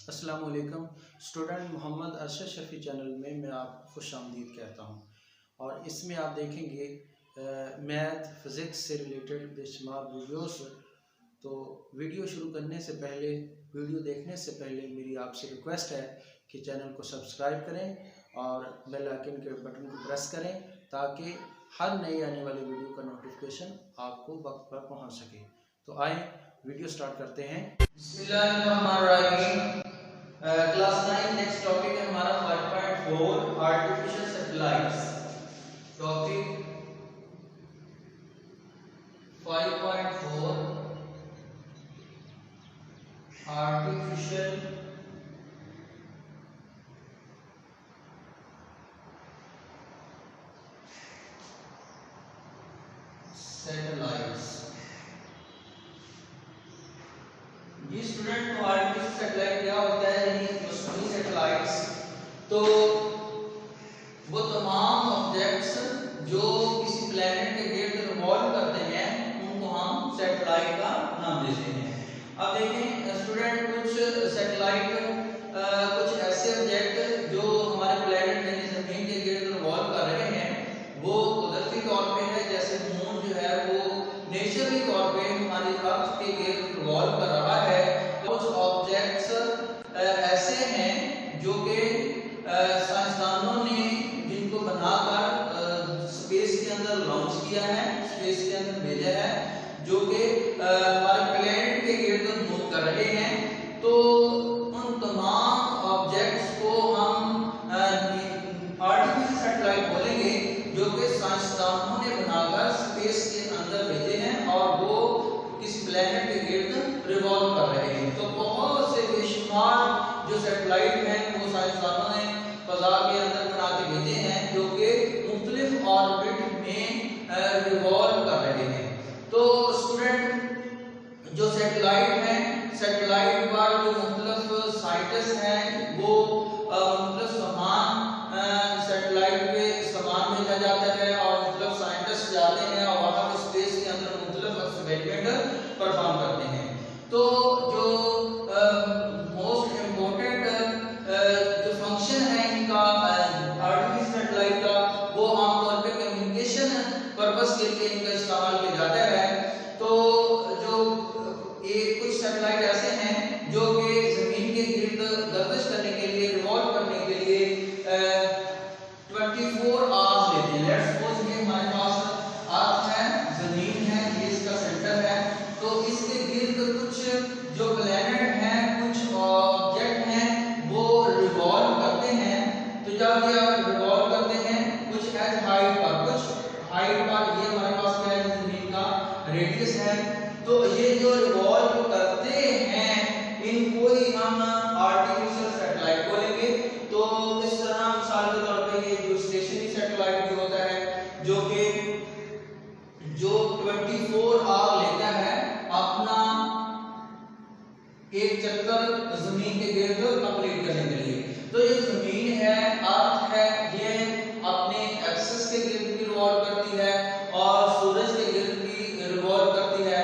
अस्सलाम वालेकुम student Mohammad Arshad Shafi channel में मैं आपको खुश आमदीद कहता हूँ। और इसमें आप देखेंगे मैथ फिज़िक्स से रिलेटेड बेशुमार वीडियोस। तो वीडियो शुरू करने से पहले, वीडियो देखने से पहले मेरी आपसे रिक्वेस्ट है कि चैनल को सब्सक्राइब करें और बेल आइकन के बटन को प्रेस करें ताकि हर नई आने वाली वीडियो का नोटिफिकेशन आपको वक्त पर पहुँच सके। तो आए वीडियो स्टार्ट करते हैं। बिस्मिल्लाहिर्रहमानिर्रहीम। क्लास 9 नेक्स्ट टॉपिक है हमारा 5.4 artificial satellites. Topic 5.4 artificial satellites. जी स्टूडेंट, तो आर्टिफिशियल सैटेलाइट क्या होता है? यानी मसनूई सैटेलाइट्स तो वो तमाम ऑब्जेक्ट्स जो किसी प्लेनेट के गिर्द रिवॉल्व करते हैं उनको हम सैटेलाइट का नाम देते हैं। अब देखें स्टूडेंट, कुछ सैटेलाइट कुछ ऐसे ऑब्जेक्ट जो हमारे प्लेनेट यानी जमीन के गिर्द रिवॉल्व कर रहे हैं वो कुदरती तौर पे है, जैसे मून जो है वो नेचुरली तौर पे हमारी अर्थ के गिर्द रिवॉल्व कर रहा है। कुछ ऑब्जेक्ट्स ऐसे हैं जो कि साइंसदानों ने जिनको बनाकर स्पेस के अंदर लॉन्च किया है, स्पेस के अंदर भेजा है, जो कि हमारे प्लेनेट के गिर्द मूव कर रहे हैं। तो उन तमाम ऑब्जेक्ट्स को हम आर्टिफिशियल सैटेलाइट बोलेंगे जो कि साइंसदानों ने बनाकर स्पेस के अंदर भेजे हैं और वो किस प्लेनेट के गिर्द रिवॉल्व कर रहे हैं। तो बहुत से बेशुमार जो सैटेलाइट हैं वो साइंसदानों ने फजा के अंदर बना के भेजे हैं जो कि मुख्तलिफ ऑर्बिट में रिवॉल्व कर रहे हैं। तो स्टूडेंट, जो सैटेलाइट हैं, सैटेलाइट पर जो मुख्तलिफ साइंटिस्ट हैं वो मुख्तलिफ सामान सैटेलाइट पे सामान भेजा जाता है और मुख्तलिफ साइंटिस्ट जाते हैं और वहाँ पे स्पेस के अंदर मुख्तलिफ एक्सपेरिमेंट परफॉर्म करते हैं। तो जो मोस्ट इम्पोर्टेंट जो फंक्शन है इनका आर्टिफिशियल सैटेलाइट का वो आमतौर पे कम्युनिकेशन पर्पस के लिए इनका इस्तेमाल किया जाता है। तो जो कुछ सैटेलाइट ऐसे हैं जो कि जमीन के गिर्द गर्दिश करने के लिए, रिवॉल्व करने के लिए 24 आवर्स लेते हैं। लेट्स सपोज कि हमारे पास अर्थ है, जमीन है, ये इसका सेंटर है, तो इसके गिर्द कुछ जो प्लैनेट हैं, कुछ ऑब्जेक्ट हैं वो रिवॉल्व करते हैं। तो जब ये रिवॉल्व करते हैं कुछ एज हाइट पर, कुछ हाइट पर, ये हमारे पास क्या है, जमीन का रेडियस है। तो ये जो रिवॉल्व करते हैं इनको ही हम आर्टिफिशियल सैटेलाइट बोलेंगे। तो इस तरह मिसाल के तौर पे ये जो स्टेशनरी सैटेलाइट भी होता है जो कि 24 आवर लेता है अपना एक चक्कर जमीन के गिर्द कंप्लीट करने के लिए। तो ये जमीन है, अर्थ है, ये अपने एक्सिस के गिर्द भी रिवॉल्व करती है और सूरज के गिर्द भी रिवॉल्व करती है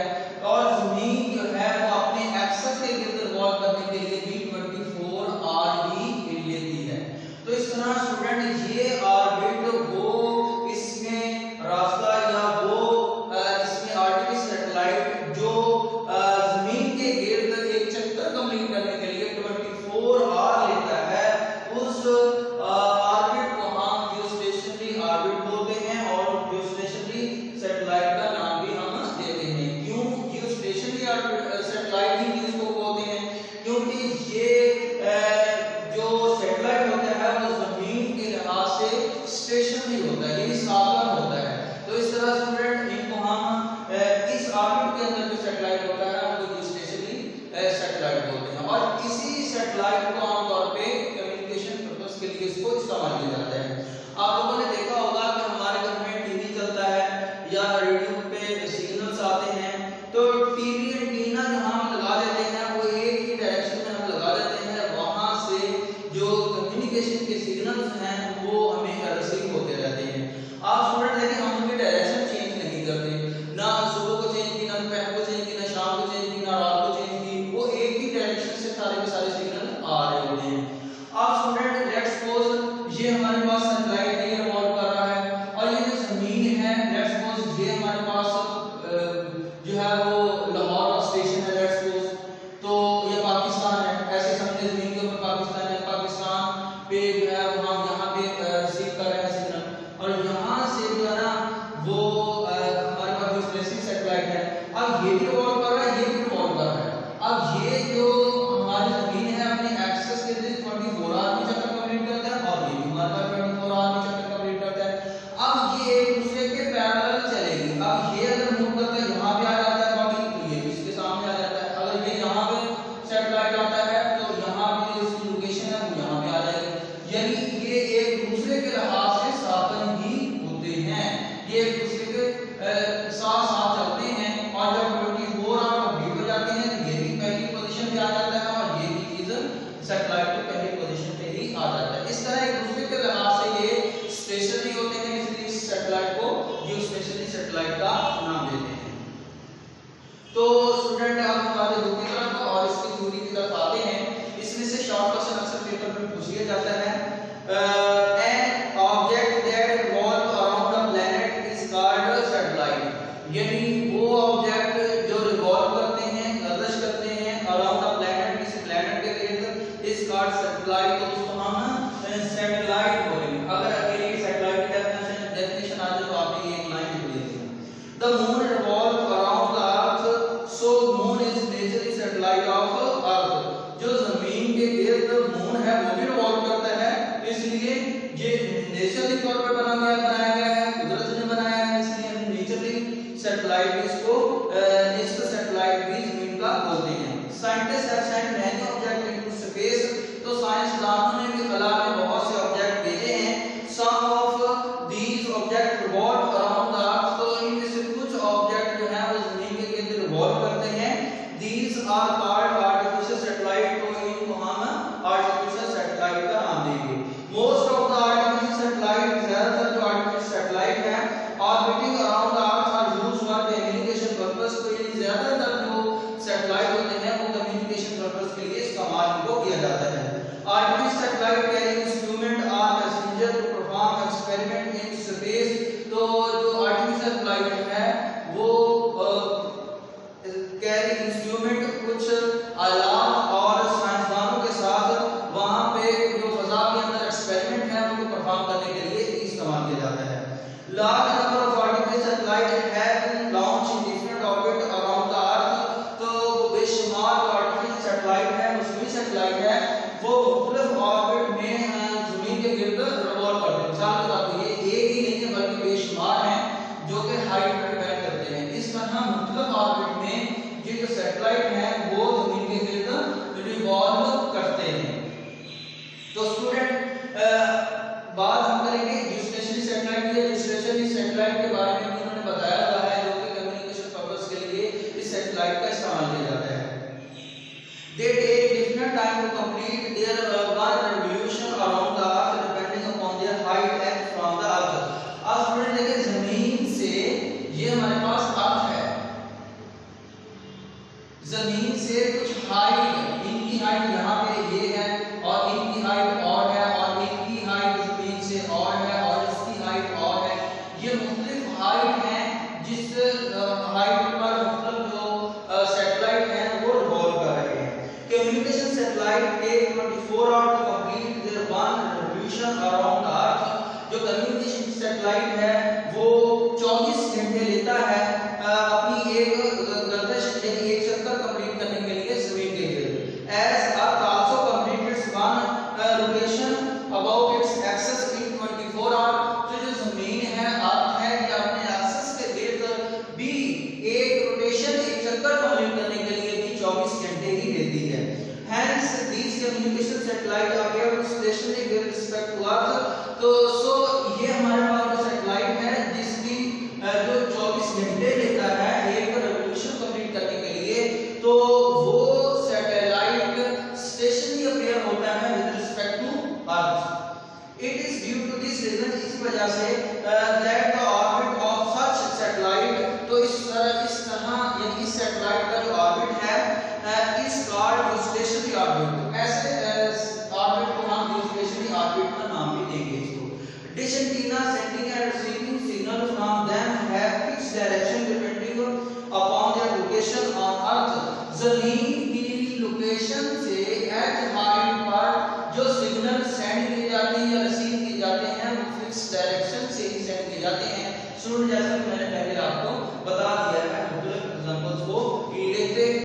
और जमीन जो है वो अपने एक्सिस के गिर्द रिवॉल्व करने के लिए भी 24 आवर ही लेती है। तो इस तरह स्टूडेंट ये ऑर्बिट वो इसमें रास्ता या वो इसमें आर्टिफिशियल सैटेलाइट जो जमीन के गिर्द एक चक्कर कंप्लीट करने के लिए 24 आवर लेता है, उस ऑर्बिट को हम जियोस्टेशनरी ऑर्बिट बोलते हैं और जियोस्टेशनरी सैटेलाइट का नाम भी हम देते हैं। क्यों जियोस्टेशनरी सैटेलाइट ही इसको बोलते हैं? क्योंकि ये जो सैटेलाइट होता है वो जमीन के लिहाज से स्टेशनरी होता है, यानी सागर होता है। तो इस तरह स्टूडेंट इनको हम इस ऑर्बिट के अंदर जो सैटेलाइट होता है वो जियोस्टेशनरी सैटेलाइट बोलते हैं। और इसी सैटेलाइट को आमतौर पे कम्युनिकेशन पर्पस के लिए इसको इस्तेमाल किया जाता है। आप लोगों ने देखा होगा कि हमारे घर में टीवी चलता है या रेडियो पे सिग्नल्स आते हैं, तो टीवी एंटीना जहां हम लगा देते हैं वो एक ही डायरेक्शन में हम लगा देते हैं, वहां से जो कम्युनिकेशन के सिग्नल्स हैं वो हमें रिसीव होते रहते हैं। आप स्टूडेंट देखें, हम उनकी डायरेक्शन चेंज नहीं करते, ना सुबह को चेंज की, ना दोपहर को चेंज की, ना शाम को चेंज की, ना रात को चेंज की, वो एक ही डायरेक्शन से सारे के सारे सिग्नल आ रहे होते हैं। अब स्टूडेंट लेट्स सपोज ये हमारे पास सैटेलाइट है, ये रिवॉल्व कर रहा है, और ये जो जमीन है लेट्स सपोज ये हमारे पास जो है वो लाहौर स्टेशन है लेट्स सपोज, तो ये पाकिस्तान है, ऐसे समझे जमीन के ऊपर पाकिस्तान है, पाकिस्तान पे जो है हम यहाँ पे रिसीव कर रहे हैं सिग्नल, और यहाँ से जो है ना वो हमारे पास डिस्प्लेसिंग सैटेलाइट है। अब ये भी रिवॉल्व कर रहा है, ये भी रिवॉल्व कर रहा है। अब ये जो हमारी जमीन है अपने एक्सेस के लिए 24 आवर चक्कर कंप्लीट करता है, और ये भी हमारे पास 24 आवर चक्कर कंप्लीट करता है। अब ये एक दूसरे के पैरेलल चलेगी। अब ये अगर मूव करता है यहाँ पे आ जाता है बॉडी, तो ये भी इसके सामने आ जाता है। अगर ये यहाँ पे सैटेलाइट आता है तो यहाँ पे इसकी लोकेशन है वो यहाँ पे आ जाएगी। यानी ये एक दूसरे के लिहाज से साधन ही होते हैं, ये एक दूसरे के साथ साथ चलते हैं, और जब 24 आवर कंप्लीट हो जाते हैं तो ये भी पहली पोजीशन पे आ जाता है, और ये भी चीज सैटेलाइट पे पहली पोजीशन पे ही आ जाता है। इस तरह एक दूसरे के लिहाज से ये स्पेशली होते हैं, इसलिए इस सैटेलाइट को ये स्पेशली सैटेलाइट का नाम देते हैं। तो स्टूडेंट अब हम आगे दूसरी तरफ और इसकी थ्योरी की तरफ आते हैं। इसमें से शॉर्ट क्वेश्चन अक्सर पेपर में पूछ लिया जाता है। An object that revolve around the planet is called satellite, यानी वो ऑब्जेक्ट जो रिवॉल्व करते हैं, गर्दिश करते हैं अराउंड द प्लैनेट, किसी प्लैनेट के इर्द, इज कॉल्ड सैटेलाइट, तो उसको हम सैटेलाइट बोलेंगे। अगर अकेले सैटेलाइट की डेफिनेशन आ जाए तो आपने ये एक लाइन लिख दी है, the moon revolve around the earth, so moon is naturally satellite of earth. जो जमीन के इर्द मून है वो भी रिवॉल्व करता है, इसलिए ये नेचुरली तौर पर बनाया गया है, कुदरत ने बनाया है, इसलिए हम नेचुरली सैटेलाइट इसको सैटेलाइट भी जमीन का बोलते हैं। Scientist have sent many object into space, तो साइंसदानों ने भी खला में बहुत से ऑब्जेक्ट भेजे हैं। Some of these object revolve around the earth, so इनमें से कुछ ऑब्जेक्ट जो है वो जमीन के इर्द रिवॉल्व करते हैं। These are called artificial satellite, तो इनको हम आर्टिफिशियल सैटेलाइट का नाम देंगे। Most of the artificial satellite, ज्यादातर जो आर्टिफिशियल सैटेलाइट है orbiting around the earth are used for communication purpose, तो ये ज्यादातर जो सैटेलाइट होते हैं वो कम्युनिकेशन पर्पस के लिए इस्तेमाल इनको किया जाता है। Artificial satellite carry instrument or messenger to perform experiment in space, तो जो आर्टिफिशियल सैटेलाइट है वो कैरी इंस्ट्रूमेंट कुछ आलात और साइंसदानों के साथ वहां पे जो फजा के अंदर एक्सपेरिमेंट है उनको परफॉर्म करने के लिए इस्तेमाल किया जाता है। Large number of artificial satellite have been launched in different orbit around the earth, तो बेशुमार जो आर्टिफिशियल सैटेलाइट है, मौसमी सैटेलाइट है, वो मुख्तलिफ ऑर्बिट में जमीन के गिर्द रिवॉल्व करते हैं। मिसाल के तौर पर ये एक ही नहीं है बल्कि बेशुमार हैं जो कि हाइट पर डिपेंड करते हैं। इस तरह मुख्तलिफ ऑर्बिट में ये जो सैटेलाइट हैं वो जमीन के गिर्द रिवॉल्व करते हैं। तो स्टूडेंट बात हम करेंगे जियोस्टेशनरी सैटेलाइट की। जियोस्टेशनरी सैटेलाइट के बारे में भी उन्होंने बताया हुआ है, जो कि कम्युनिकेशन पर्पस के लिए इस सैटेलाइट का इस्तेमाल किया जाता है। They take different time to complete their one revolution around the earth depending upon their height and from the earth. अब स्टूडेंट देखिए जमीन से ये हमारे पास अर्थ है, जमीन से कुछ हाइट, इनकी हाइट यहाँ पे ये है और इनकी हाइट और है, और इनकी हाइट जमीन से और है, और इसकी हाइट और है। ये मुख्तलिफ हाइट है जिस हाइट पर मुख्तलिफ जो सैटेलाइट हैं वो रिवॉल्व कर रहे हैं। Communication satellite take 24 hour to complete their one revolution around the earth. जो कम्युनिकेशन सैटेलाइट है वो 24 घंटे लेता है अपनी एक गर्दिश यानी एक चक्कर कंप्लीट करने के लिए जमीन के गिर्द। As earth also completes one rotation about its axis in 24 hour, तो जो जमीन है अर्थ है ये अपने एक्सिस के गिर्द भी एक रोटेशन एक चक्कर कंप्लीट करने के लिए भी 24 घंटे ही लेती है। Hence these communication satellite are kept stationary with respect to Earth, तो सो ये हमारे पास जो सैटेलाइट है जिसकी जो 24 घंटे लेता है एक रिवॉल्यूशन कंप्लीट करने के लिए, तो वो सैटेलाइट स्टेशनरी अपीयर होता है with respect to earth. It is due to this reason, इस वजह से that the orbit of such satellite, तो इस तरह यानी इस सैटेलाइट का जो ऑर्बिट है इस कॉल्ड स्टेशनरी ऑर्बिट। ऐसे इक्वेशन से एच हाइट पर जो सिग्नल सेंड किए जाते हैं या रिसीव किए जाते हैं वो फिक्स डायरेक्शन से ही सेंड किए जाते हैं। स्टूडेंट जैसा कि मैंने पहले आपको बता दिया है मुख्तलिफ एग्जांपल्स को कि इलेक्ट्रिक